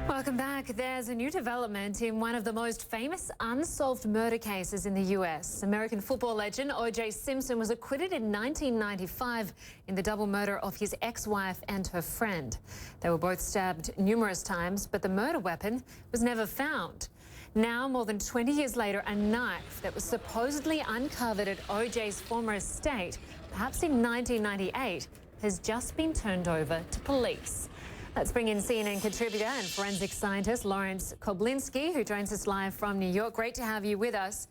Welcome back. There's a new development in one of the most famous unsolved murder cases in the US. American football legend OJ Simpson was acquitted in 1995 in the double murder of his ex-wife and her friend. They were both stabbed numerous times, but the murder weapon was never found. Now, more than 20 years later, a knife that was supposedly uncovered at OJ's former estate, perhaps in 1998, has just been turned over to police. Let's bring in CNN contributor and forensic scientist Lawrence Kobilinsky, who joins us live from New York. Great to have you with us.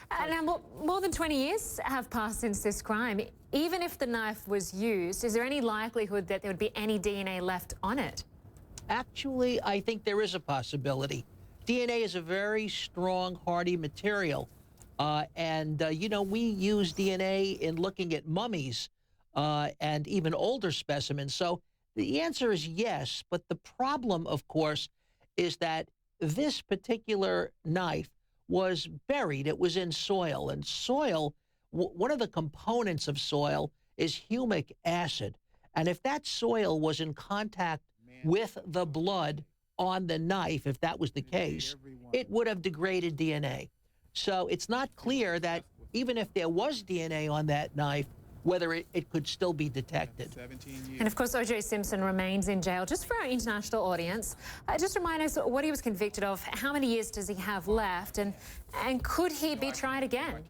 Now, more than 20 years have passed since this crime. Even if the knife was used, is there any likelihood that there would be any DNA left on it? Actually, I think there is a possibility. DNA is a very strong, hardy material. You know, we use DNA in looking at mummies and even older specimens. So the answer is yes, but the problem, of course, is that this particular knife was buried. It was in soil, and soil, one of the components of soil is humic acid. And if that soil was in contact with the blood on the knife, if that was the case, it would have degraded DNA. So it's not clear that even if there was DNA on that knife, whether it could still be detected. And of course, OJ Simpson remains in jail. Just for our international audience, just remind us what he was convicted of, how many years does he have left, and could he be tried again?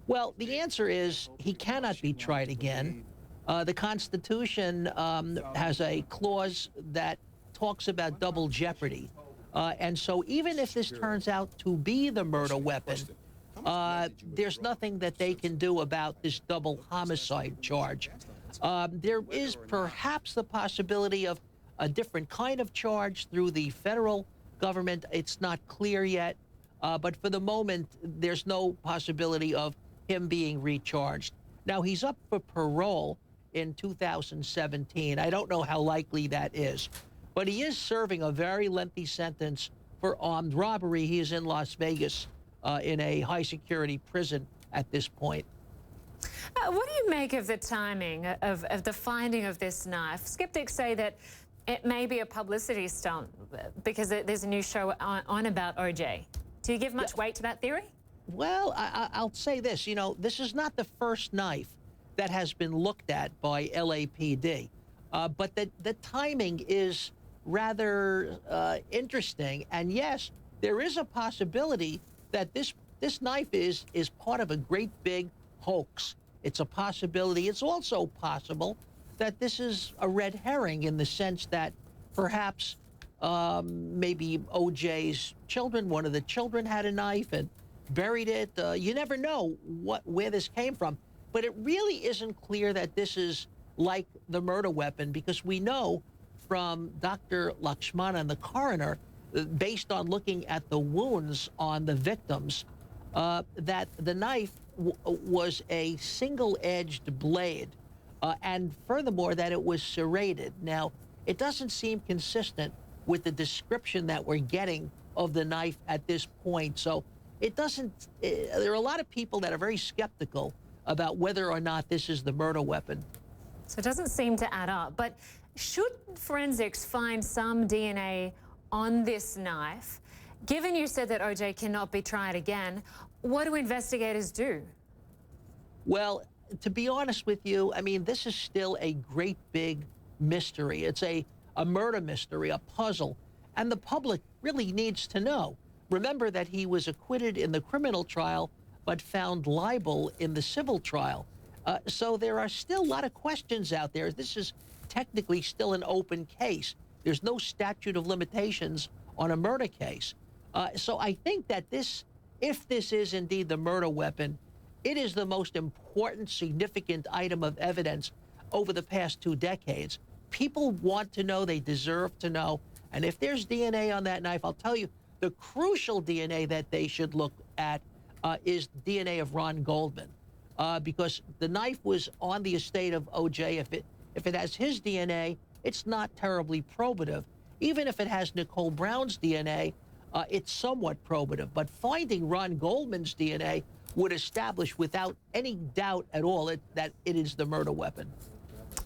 Well, the answer is he cannot be tried again. The Constitution has a clause that talks about double jeopardy. And so even if this turns out to be the murder weapon, there's nothing that they can do about this double homicide charge. There is perhaps the possibility of a different kind of charge through the federal government. It's not clear yet, but for the moment, there's no possibility of him being recharged. Now, he's up for parole in 2017. I don't know how likely that is, but he is serving a very lengthy sentence for armed robbery. He is in Las Vegas in a high-security prison at this point. What do you make of the timing of the finding of this knife? Skeptics say that it may be a publicity stunt because there's a new show on about OJ. Do you give much weight to that theory? Well, I'll say this. You know, this is not the first knife that has been looked at by LAPD, but the timing is rather interesting. And yes, there is a possibility that this knife is part of a great big hoax. It's a possibility. It's also possible that this is a red herring in the sense that perhaps maybe OJ's children, one of the children had a knife and buried it. You never know where this came from. But it really isn't clear that this is like the murder weapon, because we know from Dr. Lakshmana and the coroner, based on looking at the wounds on the victims, that the knife was a single-edged blade, and furthermore, that it was serrated. Now, it doesn't seem consistent with the description that we're getting of the knife at this point. So it doesn't, there are a lot of people that are very skeptical about whether or not this is the murder weapon. So it doesn't seem to add up. But should forensics find some DNA on this knife, given you said that OJ cannot be tried again, what do investigators do? Well, to be honest with you, I mean, this is still a great big mystery. It's a murder mystery, a puzzle, and the public really needs to know. Remember that he was acquitted in the criminal trial, but found liable in the civil trial. So there are still a lot of questions out there. This is technically still an open case. There's no statute of limitations on a murder case. So I think that if this is indeed the murder weapon, it is the most important, significant item of evidence over the past 2 decades. People want to know, they deserve to know. And if there's DNA on that knife, I'll tell you, the crucial DNA that they should look at is DNA of Ron Goldman, because the knife was on the estate of OJ. If it has his DNA, it's not terribly probative. Even if it has Nicole Brown's DNA, it's somewhat probative. But finding Ron Goldman's DNA would establish without any doubt at all that it is the murder weapon.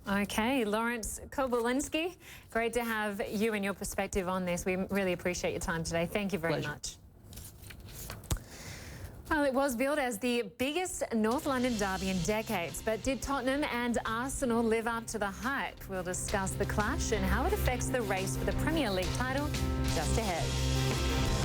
Okay, Lawrence Kobilinsky, great to have you and your perspective on this. We really appreciate your time today. Thank you very much. Well, it was billed as the biggest North London derby in decades, but did Tottenham and Arsenal live up to the hype? We'll discuss the clash and how it affects the race for the Premier League title just ahead.